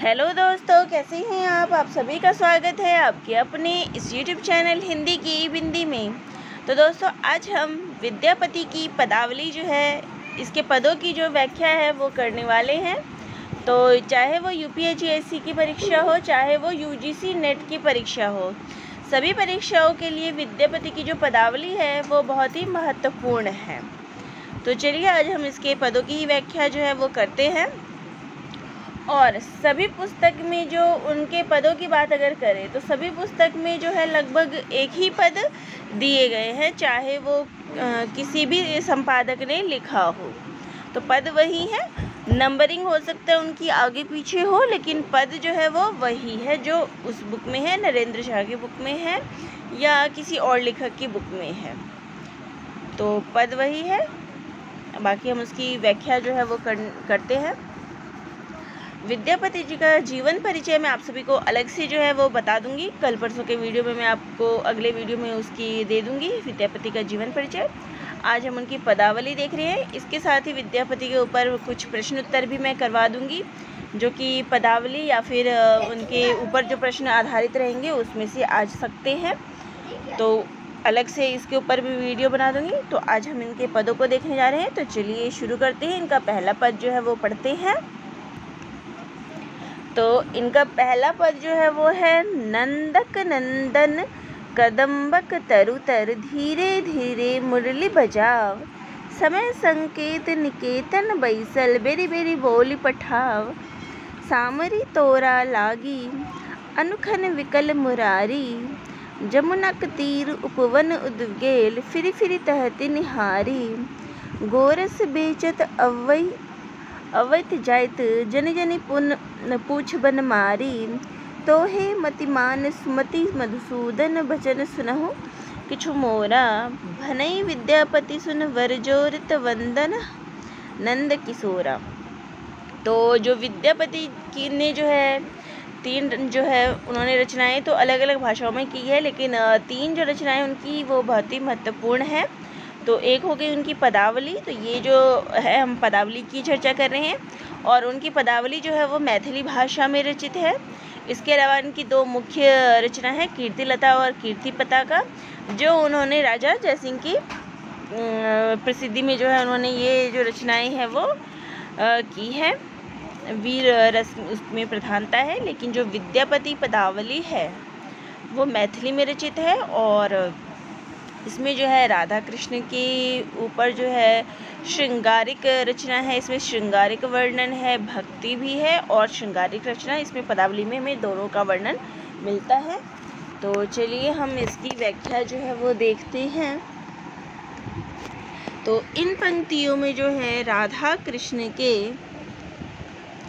Hello दोस्तों, कैसे हैं आप सभी का स्वागत है आपके अपने इस यूट्यूब चैनल हिंदी की बिंदी में। तो दोस्तों, आज हम विद्यापति की पदावली जो है, इसके पदों की जो व्याख्या है वो करने वाले हैं। तो चाहे वो यूपीएससी की परीक्षा हो, चाहे वो यूजीसी नेट की परीक्षा हो, सभी परीक्षाओं के लिए विद्यापति की जो पदावली है वो बहुत ही महत्वपूर्ण है। तो चलिए आज हम इसके पदों की व्याख्या जो है वो करते हैं। और सभी पुस्तक में जो उनके पदों की बात अगर करें तो सभी पुस्तक में जो है लगभग एक ही पद दिए गए हैं, चाहे वो किसी भी संपादक ने लिखा हो। तो पद वही है, नंबरिंग हो सकता है उनकी आगे पीछे हो, लेकिन पद जो है वो वही है जो उस बुक में है, नरेंद्र झा की बुक में है या किसी और लेखक की बुक में है। तो पद वही है, बाकी हम उसकी व्याख्या जो है वो करते हैं। विद्यापति जी का जीवन परिचय मैं आप सभी को अलग से जो है वो बता दूंगी, कल परसों के वीडियो में मैं आपको अगले वीडियो में उसकी दे दूंगी विद्यापति का जीवन परिचय। आज हम उनकी पदावली देख रहे हैं। इसके साथ ही विद्यापति के ऊपर कुछ प्रश्न उत्तर भी मैं करवा दूंगी, जो कि पदावली या फिर उनके ऊपर जो प्रश्न आधारित रहेंगे उसमें से आ सकते हैं। तो अलग से इसके ऊपर भी वीडियो बना दूंगी। तो आज हम इनके पदों को देखने जा रहे हैं। तो चलिए शुरू करते हैं। इनका पहला पद जो है वो पढ़ते हैं। तो इनका पहला पद जो है वो है, नंदक नंदन कदम्बक तरुतर धीरे धीरे मुरली बजाव, समय संकेत निकेतन बैसल बेरी बेरी बोली पठाव, सामरी तोरा लागी अनुखन विकल मुरारी, जमुनक तीर उपवन उद्गेल फिरी फिरी तहति निहारी, गोरस बेचत अवैत जाइत जन जनि पूछ बन मारी, तोहे मतिमान सुमति मधुसूदन बचन सुनहु किछु मोरा, भनई विद्यापति सुन वरजोरित वंदन नंद किशोरा। तो जो विद्यापति की ने जो है तीन जो है उन्होंने रचनाएं तो अलग अलग भाषाओं में की है, लेकिन तीन जो रचनाएं उनकी वो बहुत ही महत्वपूर्ण है। तो एक हो गई उनकी पदावली। तो ये जो है हम पदावली की चर्चा कर रहे हैं, और उनकी पदावली जो है वो मैथिली भाषा में रचित है। इसके अलावा इनकी दो मुख्य रचना है, कीर्तिलता और कीर्तिपताका, जो उन्होंने राजा जयसिंह की प्रसिद्धि में जो है उन्होंने ये जो रचनाएं हैं वो की है। वीर रस उसमें प्रधानता है, लेकिन जो विद्यापति पदावली है वो मैथिली में रचित है। और इसमें जो है राधा कृष्ण के ऊपर जो है श्रृंगारिक रचना है, इसमें श्रृंगारिक वर्णन है, भक्ति भी है और श्रृंगारिक रचना, इसमें पदावली में हमें दोनों का वर्णन मिलता है। तो चलिए हम इसकी व्याख्या जो है वो देखते हैं। तो इन पंक्तियों में जो है राधा कृष्ण के,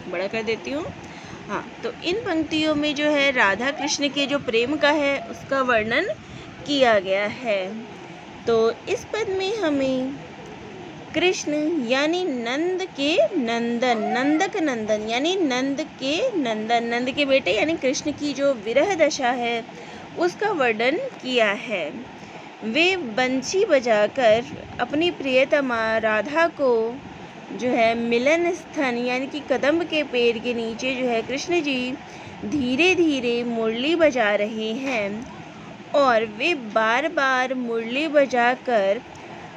बड़ा कर देती हूँ, हाँ, तो इन पंक्तियों में जो है राधा कृष्ण के जो प्रेम का है उसका वर्णन किया गया है। तो इस पद में हमें कृष्ण यानी नंद के नंदन, नंदक नंदन यानी नंद के नंदन, नंद के बेटे यानी कृष्ण की जो विरह दशा है उसका वर्णन किया है। वे बंसी बजाकर अपनी प्रियतमा राधा को जो है मिलन स्थन यानी कि कदम्ब के पेड़ के नीचे जो है कृष्ण जी धीरे धीरे मुरली बजा रहे हैं, और वे बार बार मुरली बजाकर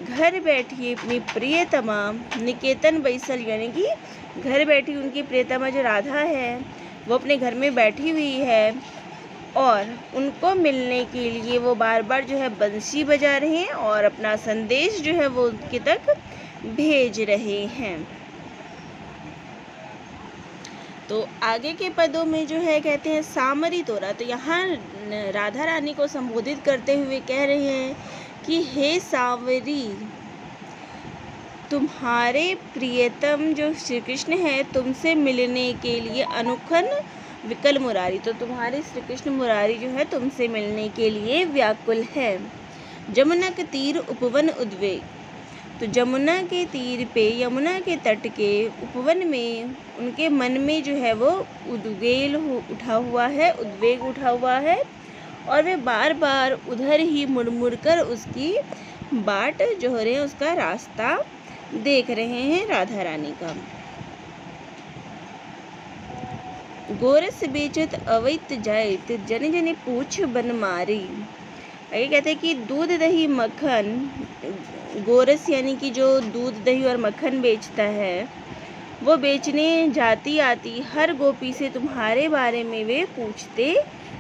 घर बैठी अपनी प्रियतमा निकेतन बैसल यानी कि घर बैठी उनकी प्रियतमा जो राधा है वो अपने घर में बैठी हुई है, और उनको मिलने के लिए वो बार बार जो है बंसी बजा रहे हैं और अपना संदेश जो है वो उनके तक भेज रहे हैं। तो आगे के पदों में जो है कहते हैं सामरी तोरा। तो यहाँ राधा रानी को संबोधित करते हुए कह रहे हैं कि हे सावरी, तुम्हारे प्रियतम जो श्री कृष्ण है तुमसे मिलने के लिए अनुखन विकल मुरारी। तो तुम्हारे श्री कृष्ण मुरारी जो है तुमसे मिलने के लिए व्याकुल है। जमुना के तीर उपवन उद्वेग। तो जमुना के तीर पे, यमुना के तट के उपवन में उनके मन में जो है वो उद्वेग उठा हुआ है, उद्वेग उठा हुआ है, और वे बार बार उधर ही मुड़ मुड़ कर उसकी बाट जो रहे हैं, उसका रास्ता देख रहे हैं राधा रानी का। गोरस बेचत अवैत जायत, जन जन पूछ बन मारी। आगे कहते हैं कि दूध दही मक्खन, गोरस यानी कि जो दूध दही और मक्खन बेचता है, वो बेचने जाती आती हर गोपी से तुम्हारे बारे में वे पूछते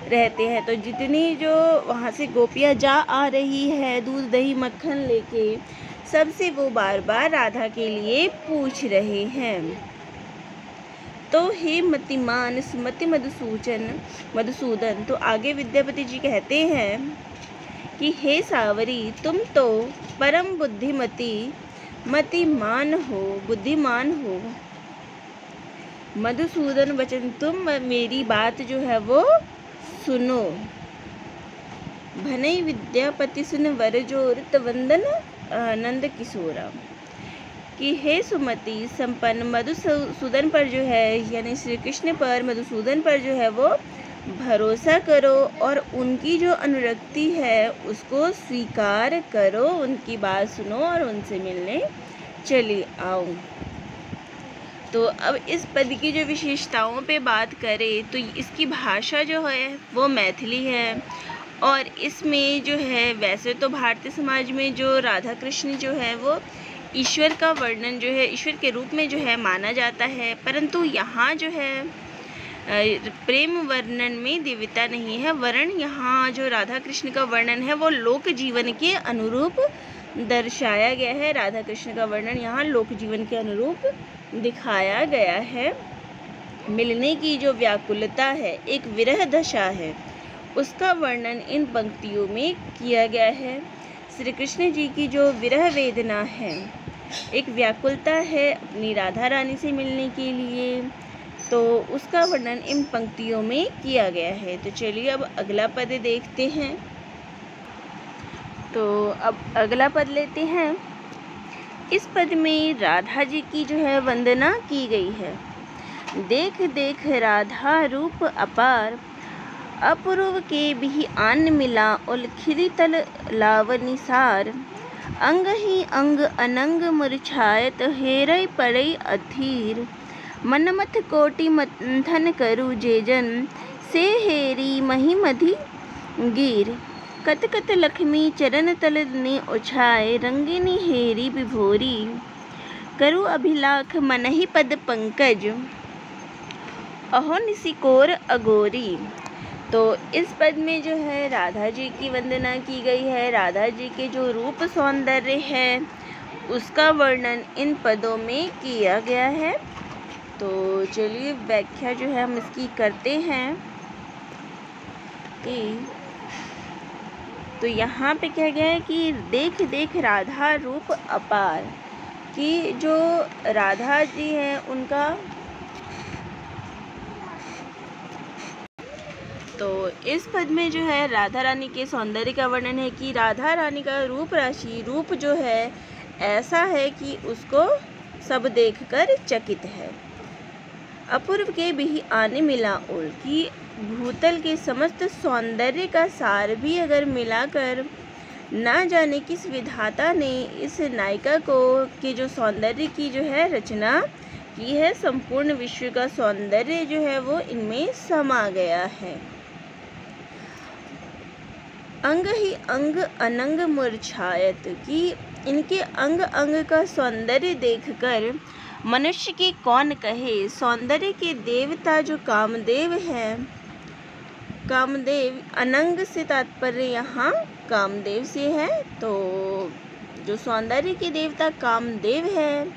रहते हैं। तो जितनी जो वहाँ से गोपियाँ जा आ रही है दूध दही मक्खन लेके, सबसे वो बार बार राधा के लिए पूछ रहे हैं। तो हे मतिमान सुमति मधुसूदन, तो आगे विद्यापति जी कहते हैं कि हे सावरी, तुम तो परम बुद्धिमती मतिमान हो, बुद्धिमान हो। मधुसूदन वचन, तुम मेरी बात जो है वो सुनो। भनई विद्यापति सुन वर जोर, वंदन नंद किशोरा। कि हे सुमति संपन्न मधुसूदन पर जो है, यानी श्री कृष्ण पर, मधुसूदन पर जो है वो भरोसा करो और उनकी जो अनुरक्ति है उसको स्वीकार करो, उनकी बात सुनो और उनसे मिलने चली आओ। तो अब इस पद की जो विशेषताओं पे बात करें तो इसकी भाषा जो है वो मैथिली है, और इसमें जो है, वैसे तो भारतीय समाज में जो राधा कृष्ण जो है वो ईश्वर का वर्णन जो है, ईश्वर के रूप में जो है माना जाता है, परंतु यहाँ जो है प्रेम वर्णन में दिव्यता नहीं है, वरण यहाँ जो राधा कृष्ण का वर्णन है वो लोक जीवन के अनुरूप दर्शाया गया है। राधा कृष्ण का वर्णन यहाँ लोक जीवन के अनुरूप दिखाया गया है। मिलने की जो व्याकुलता है, एक विरह दशा है, उसका वर्णन इन पंक्तियों में किया गया है। श्री कृष्ण जी की जो विरह वेदना है, एक व्याकुलता है अपनी राधा रानी से मिलने के लिए, तो उसका वर्णन इन पंक्तियों में किया गया है। तो चलिए अब अगला पद देखते हैं। तो अब अगला पद लेते हैं। इस पद में राधा जी की जो है वंदना की गई है। देख देख राधा रूप अपार, अपूर्व के भी आन मिला, उलखिली तल लावनिसार। अंग ही अंग अनंग मुरछायत, हेरई पड़ई अधीर। मनमथ कोटि मंथन करु जेजन, से हेरी महिमधि गिर। कत कत लक्ष्मी चरण तल ने उछाए, रंगिनी हेरी विभोरी। करु अभिलाख मनहि पद पंकज, अहो निसिकोर अगोरी। तो इस पद में जो है राधा जी की वंदना की गई है। राधा जी के जो रूप सौंदर्य है उसका वर्णन इन पदों में किया गया है। तो चलिए व्याख्या जो है हम इसकी करते हैं कि तो यहाँ पे क्या गया है कि देख देख राधा रूप अपार, कि जो राधा जी हैं उनका, तो इस पद में जो है राधा रानी के सौंदर्य का वर्णन है कि राधा रानी का रूप राशि, रूप जो है ऐसा है कि उसको सब देखकर चकित है। अपूर्व के भी आने मिला ओर, कि भूतल के समस्त सौंदर्य का सार भी अगर मिलाकर ना जाने किस विधाता ने इस नायिका को के जो सौंदर्य की जो है रचना की है, संपूर्ण विश्व का सौंदर्य जो है वो इनमें समा गया है। अंग ही अंग अनंग मुरझायत, कि इनके अंग अंग का सौंदर्य देखकर मनुष्य की कौन कहे। सौंदर्य के देवता जो कामदेव हैं, कामदेव, अनंग से तात्पर्य यहाँ कामदेव से है। तो जो सौंदर्य के देवता कामदेव है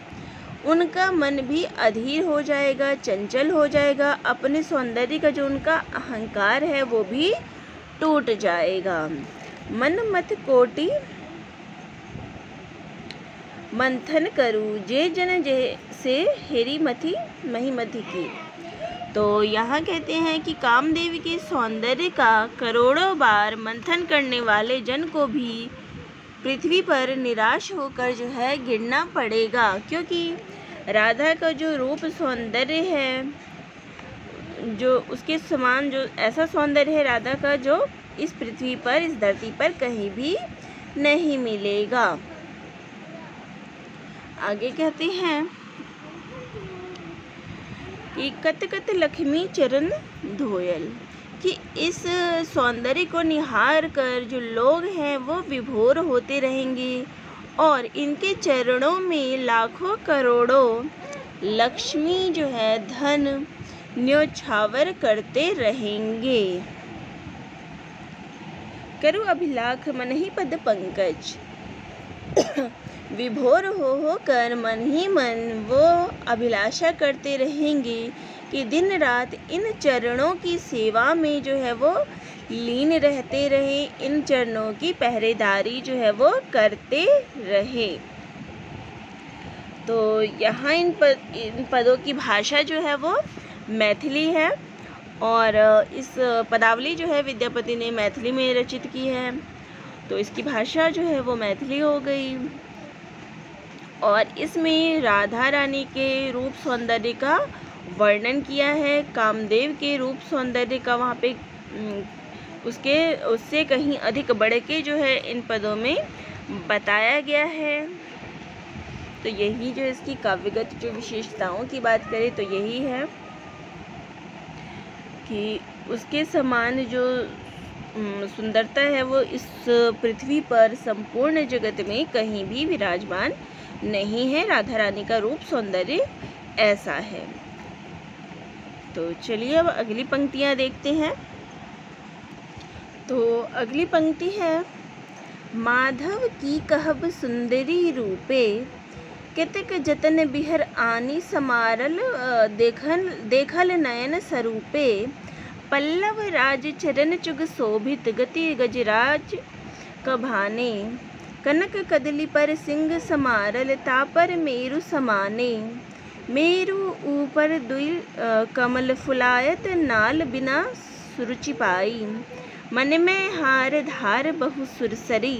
उनका मन भी अधीर हो जाएगा, चंचल हो जाएगा, अपने सौंदर्य का जो उनका अहंकार है वो भी टूट जाएगा। मन मत कोटि मंथन करूँ, जे जन जे से हेरी मथी महिमथि की। तो यहाँ कहते हैं कि कामदेव के सौंदर्य का करोड़ों बार मंथन करने वाले जन को भी पृथ्वी पर निराश होकर जो है गिरना पड़ेगा, क्योंकि राधा का जो रूप सौंदर्य है, जो उसके समान जो ऐसा सौंदर्य है राधा का, जो इस पृथ्वी पर, इस धरती पर कहीं भी नहीं मिलेगा। आगे कहते हैं कि कत कत लक्ष्मी चरण धोयल, कि इस सौंदर्य को निहार कर जो लोग हैं वो विभोर होते रहेंगे और इनके चरणों में लाखों करोड़ों लक्ष्मी जो है धन न्योछावर करते रहेंगे। करु अभिलाख मन ही पद पंकज, विभोर हो कर मन ही मन वो अभिलाषा करते रहेंगे कि दिन रात इन चरणों की सेवा में जो है वो लीन रहते रहे, इन चरणों की पहरेदारी जो है वो करते रहे। तो यहाँ इन पदों की भाषा जो है वो मैथिली है और इस पदावली जो है विद्यापति ने मैथिली में रचित की है, तो इसकी भाषा जो है वो मैथिली हो गई। और इसमें राधा रानी के रूप सौंदर्य का वर्णन किया है, कामदेव के रूप सौंदर्य का वहाँ पे उससे कहीं अधिक बढ़ के जो है इन पदों में बताया गया है। तो यही जो इसकी काव्यगत जो विशेषताओं की बात करें तो यही है कि उसके समान जो सुंदरता है वो इस पृथ्वी पर संपूर्ण जगत में कहीं भी विराजमान नहीं है। राधा रानी का रूप सौंदर्य ऐसा है। तो चलिए अब अगली पंक्तियां देखते हैं। तो अगली पंक्ति है, माधव की कहब सुंदरी रूपे, कितक जतन बिहर आनी समारल, देखल नयन स्वरूपे, पल्लव राज चरण चुग शोभित, गति गजराज कभाने, कनक कदली पर सिंह समारल, तापर मेरु समाने, मेरु ऊपर दुई कमल फुलायत, नाल बिना सुरुचि पाई, मन में हार धार बहु सुरसरी,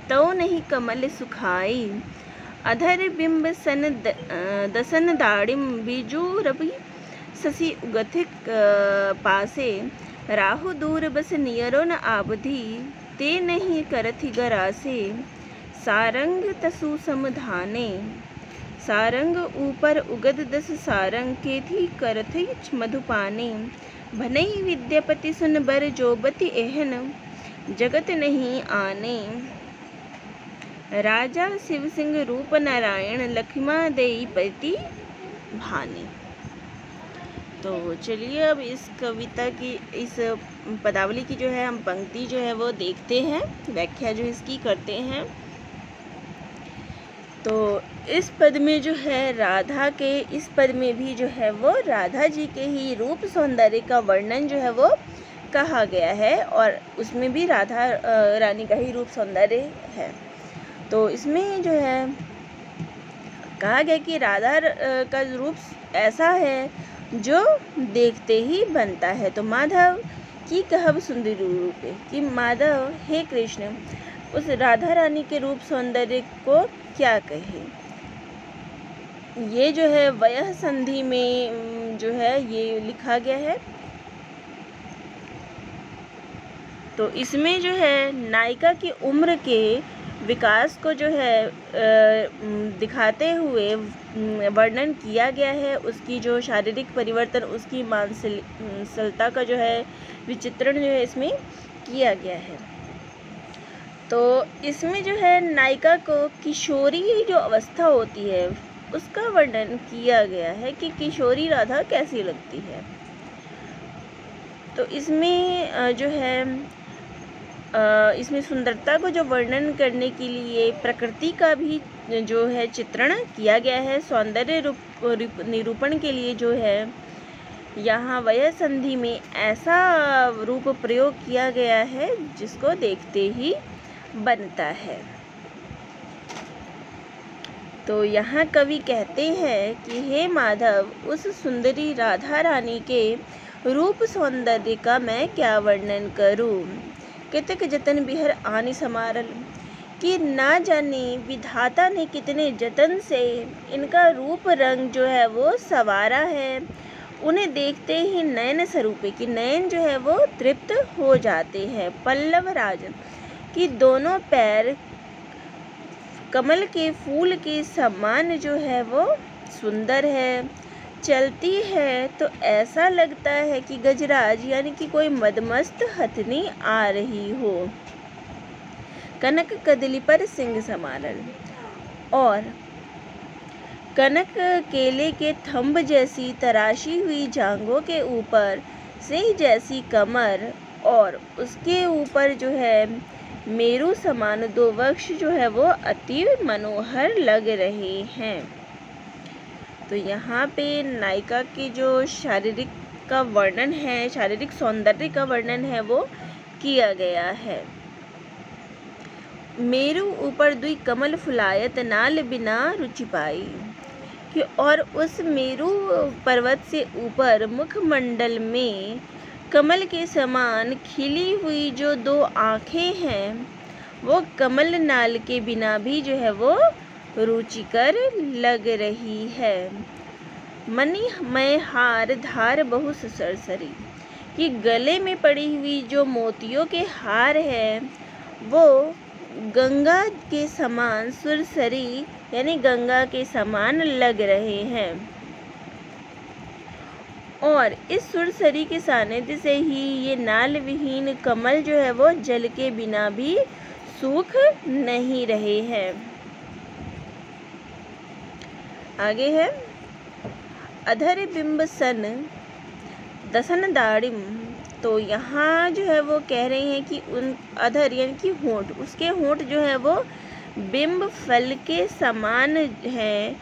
तो नहीं कमल सुखाई, अधर बिंब सन दसन दाड़िम, बीजू रवि शशि उगथिक पासे, राहु दूर बस नियरो न आवधि, ते नहीं करथि गरासे, सारंग तसु समधाने, सारंग ऊपर उगद दस सारंग, के थी करथि मधुपाने, भनई विद्यापति सुन बर जोबति एहन, जगत नहीं आने, राजा शिव सिंह रूप नारायण, लक्ष्मा देई पति भाने। तो चलिए अब इस कविता की, इस पदावली की जो है हम पंक्ति जो है वो देखते हैं, व्याख्या जो इसकी करते हैं। तो इस पद में जो है राधा के, इस पद में भी जो है वो राधा जी के ही रूप सौंदर्य का वर्णन जो है वो कहा गया है और उसमें भी राधा रानी का ही रूप सौंदर्य है। तो इसमें जो है कहा गया कि राधा का रूप ऐसा है जो देखते ही बनता है। तो माधव की कहब सुंदरी रूपे, कि माधव हे कृष्ण उस राधा रानी के रूप सौंदर्य को क्या कहे। ये जो है वयः संधि में जो है ये लिखा गया है। तो इसमें जो है नायिका की उम्र के विकास को जो है दिखाते हुए वर्णन किया गया है, उसकी जो शारीरिक परिवर्तन, उसकी मानसिकता का जो है विचित्रण जो है इसमें किया गया है। तो इसमें जो है नायिका को किशोरी जो अवस्था होती है उसका वर्णन किया गया है कि किशोरी राधा कैसी लगती है। तो इसमें जो है इसमें सुंदरता को जो वर्णन करने के लिए प्रकृति का भी जो है चित्रण किया गया है। सौंदर्य रूप निरूपण के लिए जो है यहाँ वयः संधि में ऐसा रूप प्रयोग किया गया है जिसको देखते ही बनता है। तो यहाँ कवि कहते हैं कि हे माधव उस सुंदरी राधा रानी के रूप सौंदर्य का मैं क्या वर्णन करूं। कितक जतन बिहर आनी समारल, कि ना जाने विधाता ने कितने जतन से इनका रूप रंग जो है वो संवारा है। उन्हें देखते ही नयन स्वरूपे, कि नयन जो है वो तृप्त हो जाते हैं। पल्लव राज, कि दोनों पैर कमल के फूल के समान जो है वो सुंदर है। चलती है तो ऐसा लगता है कि गजराज यानी कि कोई मदमस्त हथनी आ रही हो। कनक कदली पर सिंह समारण। और कनक केले के थंब जैसी तराशी हुई जांघों के ऊपर सिंह जैसी कमर और उसके ऊपर जो है मेरू समान दो वक्ष जो है वो अति मनोहर लग रहे हैं। तो यहाँ पे नायिका के जो शारीरिक का वर्णन है, शारीरिक सौंदर्य का वर्णन है वो किया गया है। मेरू ऊपर दुई कमल फुलायत नाल बिना रुचि पाई कि और उस मेरू पर्वत से ऊपर मुखमंडल में कमल के समान खिली हुई जो दो आँखें हैं वो कमल नाल के बिना भी जो है वो रुचिकर लग रही है। मणि मय हार धार बहु सरसरी कि गले में पड़ी हुई जो मोतियों के हार है वो गंगा के समान सुरसरी यानी गंगा के समान लग रहे हैं। और इस सुरसरी के सानिध्य से ही ये नाल विहीन कमल जो है वो जल के बिना भी सूख नहीं रहे हैं। आगे है अधर बिंब सन दसन दाड़िम। तो यहाँ जो है वो कह रहे हैं कि उन अधर यानी कि होंठ, उसके होंठ जो है वो बिंब फल के समान हैं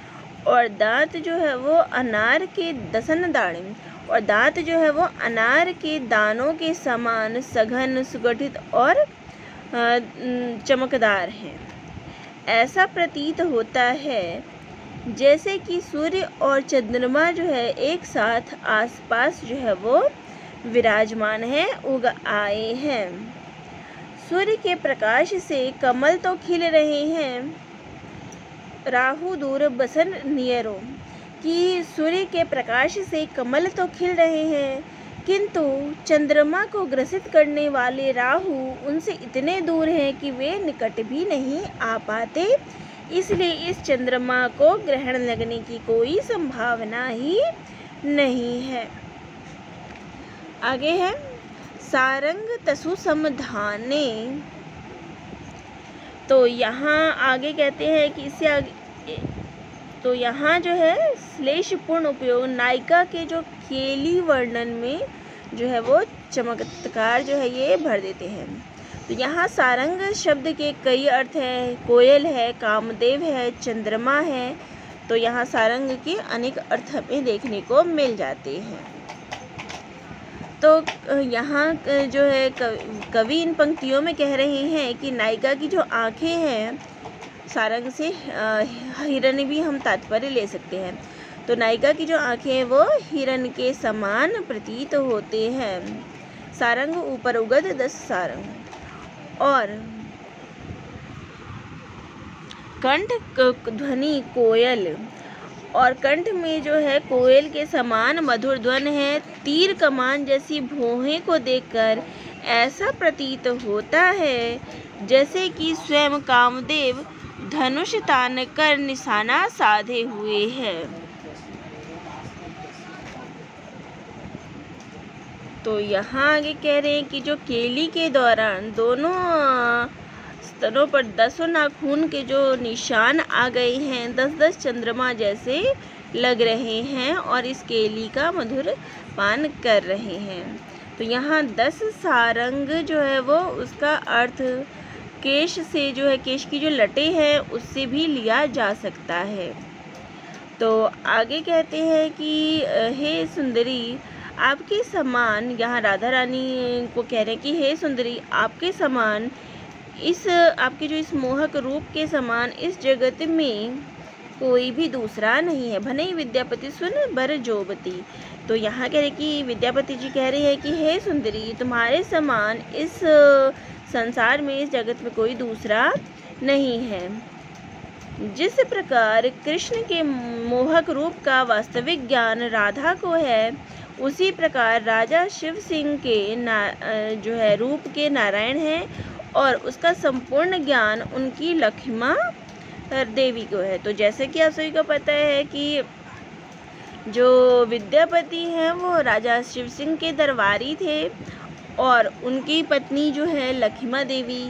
और दांत जो है वो अनार के दसन दाड़िम और दांत जो है वो अनार के दानों के समान सघन सुगठित और चमकदार हैं। ऐसा प्रतीत होता है जैसे कि सूर्य और चंद्रमा जो है एक साथ आसपास जो है वो विराजमान है, उग आए हैं। सूर्य के प्रकाश से कमल तो खिल रहे हैं, राहु दूर बसन नियरो कि सूर्य के प्रकाश से कमल तो खिल रहे हैं किंतु चंद्रमा को ग्रसित करने वाले राहु उनसे इतने दूर हैं कि वे निकट भी नहीं आ पाते, इसलिए इस चंद्रमा को ग्रहण लगने की कोई संभावना ही नहीं है। आगे है सारंग तसु समधाने। तो यहाँ आगे कहते हैं कि इससे आगे तो यहाँ जो है श्लेषपूर्ण उपयोग नायिका के जो केली वर्णन में जो है वो चमत्कार जो है ये भर देते हैं। तो यहाँ सारंग शब्द के कई अर्थ है, कोयल है, कामदेव है, चंद्रमा है। तो यहाँ सारंग के अनेक अर्थ हमें देखने को मिल जाते हैं। तो यहाँ जो है कवि इन पंक्तियों में कह रहे हैं कि नायिका की जो आँखें हैं, सारंग से हिरण भी हम तात्पर्य ले सकते हैं। तो नायिका की जो आँखें हैं वो हिरण के समान प्रतीत होते हैं। सारंग ऊपर उगद 10 सारंग। और कंठ ध्वनि कोयल और कंठ में जो है कोयल के समान मधुर ध्वनि है। तीर कमान जैसी भौहें को देखकर ऐसा प्रतीत होता है जैसे कि स्वयं कामदेव धनुष तान कर निशाना साधे हुए हैं। तो यहाँ आगे कह रहे हैं कि जो केली के दौरान दोनों स्तनों पर 10 नाखून के जो निशान आ गए हैं, 10-10 चंद्रमा जैसे लग रहे हैं और इस केली का मधुर पान कर रहे हैं। तो यहाँ 10 सारंग जो है वो उसका अर्थ केश से जो है, केश की जो लटे हैं उससे भी लिया जा सकता है। तो आगे कहते हैं कि हे सुंदरी आपके समान, यहाँ राधा रानी को कह रहे हैं कि हे सुंदरी आपके समान, इस आपके जो इस मोहक रूप के समान इस जगत में कोई भी दूसरा नहीं है। भनई विद्यापति सुन बर जोबती। तो यहाँ कह रहे कि विद्यापति जी कह रहे हैं कि हे सुंदरी तुम्हारे समान इस संसार में, इस जगत में कोई दूसरा नहीं है। जिस प्रकार कृष्ण के मोहक रूप का वास्तविक ज्ञान राधा को है, उसी प्रकार राजा शिव सिंह के जो है रूप के नारायण हैं और उसका संपूर्ण ज्ञान उनकी लक्ष्मा देवी को है। तो जैसे कि आप सभी को पता है कि जो विद्यापति हैं वो राजा शिव सिंह के दरबारी थे और उनकी पत्नी जो है लखीमा देवी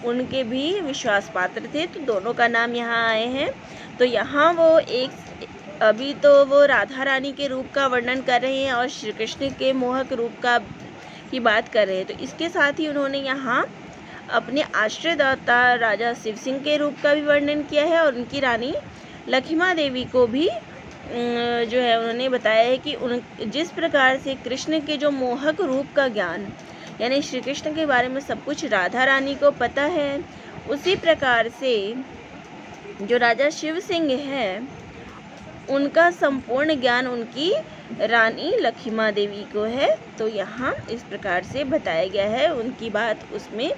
उनके भी विश्वास पात्र थे। तो दोनों का नाम यहाँ आए हैं। तो यहाँ वो अभी तो वो राधा रानी के रूप का वर्णन कर रहे हैं और श्री कृष्ण के मोहक रूप की बात कर रहे हैं। तो इसके साथ ही उन्होंने यहाँ अपने आश्रयदाता राजा शिव सिंह के रूप का भी वर्णन किया है और उनकी रानी लखीमा देवी को भी जो है उन्होंने बताया है कि जिस प्रकार से कृष्ण के जो मोहक रूप का ज्ञान यानी श्री कृष्ण के बारे में सब कुछ राधा रानी को पता है, उसी प्रकार से जो राजा शिव सिंह है उनका संपूर्ण ज्ञान उनकी रानी लखीमा देवी को है। तो यहाँ इस प्रकार से बताया गया है, उनकी बात उसमें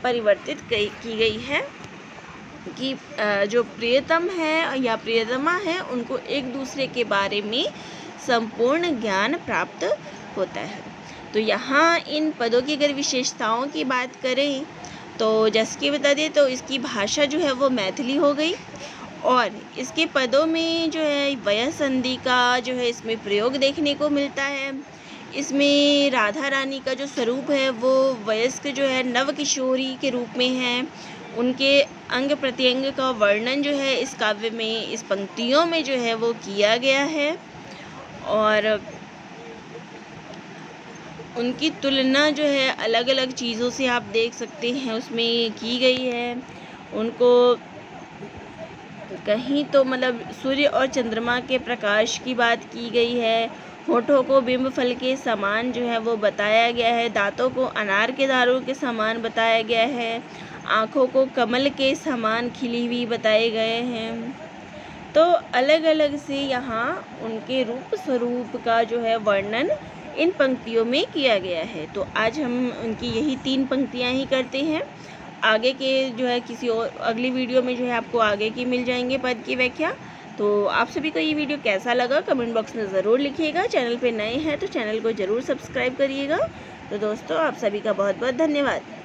परिवर्तित की गई है कि जो प्रियतम है या प्रियतमा है उनको एक दूसरे के बारे में संपूर्ण ज्ञान प्राप्त होता है। तो यहाँ इन पदों की अगर विशेषताओं की बात करें तो जैसे कि बता दें तो इसकी भाषा जो है वो मैथिली हो गई और इसके पदों में जो है वयः संधि का जो है इसमें प्रयोग देखने को मिलता है। इसमें राधा रानी का जो स्वरूप है वो वयस्क जो है नव किशोरी के रूप में है। उनके अंग प्रत्यंग का वर्णन जो है इस काव्य में इस पंक्तियों में जो है वो किया गया है और उनकी तुलना जो है अलग अलग चीज़ों से आप देख सकते हैं उसमें की गई है। उनको कहीं तो मतलब सूर्य और चंद्रमा के प्रकाश की बात की गई है, होठों को बिंब फल के समान जो है वो बताया गया है, दांतों को अनार के दारों के समान बताया गया है, आँखों को कमल के समान खिली हुई बताए गए हैं। तो अलग अलग से यहाँ उनके रूप स्वरूप का जो है वर्णन इन पंक्तियों में किया गया है। तो आज हम उनकी यही 3 पंक्तियाँ ही करते हैं। आगे के जो है किसी और अगली वीडियो में जो है आपको आगे की मिल जाएंगे पद की व्याख्या। तो आप सभी को ये वीडियो कैसा लगा कमेंट बॉक्स में ज़रूर लिखिएगा। चैनल पे नए हैं तो चैनल को ज़रूर सब्सक्राइब करिएगा। तो दोस्तों आप सभी का बहुत बहुत धन्यवाद।